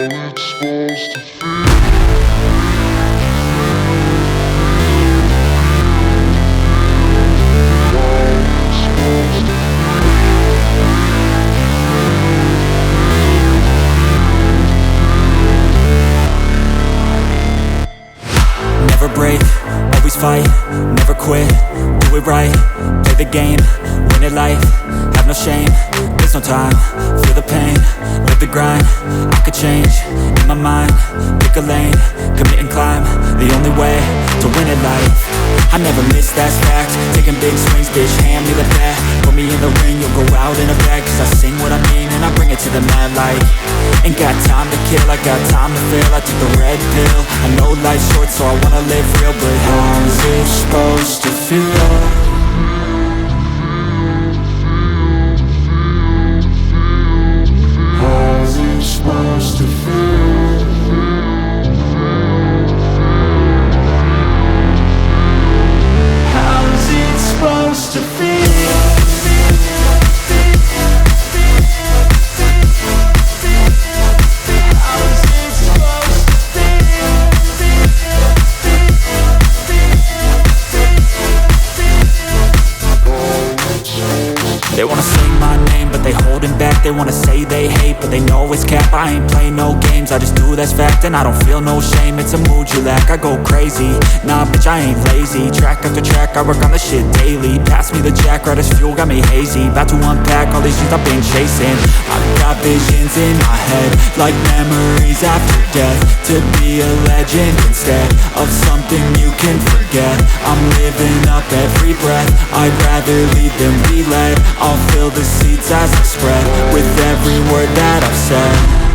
it's supposed to feel. Never break, always fight, never quit, do it right, play the game, win it life, have no shame, there's no time, feel the pain, live the grind, I could change, in my mind, pick a lane, commit and climb, the only way to win it life. I never miss, that's fact, taking big swings, bitch, hand me the bat, put me in the ring, you'll go out in a bag, cause I sing what I mean and I bring it to the mad light. Ain't got time to kill, I got time to feel, I took the red pill, I know life's short so I wanna live real, but how's it supposed to feel? How's it supposed to feel? How's it supposed to feel? They wanna say my name, but they holding back. They wanna say they hate, but they know it's cap. I ain't play no games, I just do that's fact. And I don't feel no shame, it's a mood you lack. I go crazy, nah bitch I ain't lazy. Track after track, I work on the shit daily. Pass me the jack, right as fuel, got me hazy. About to unpack all these things I've been chasing. I've got visions in my head, like memories after death. To be a legend instead of something you can forget. I'm living up every breath, I'd rather lead than be led. I'll fill the seats as I spread with every word that I've said.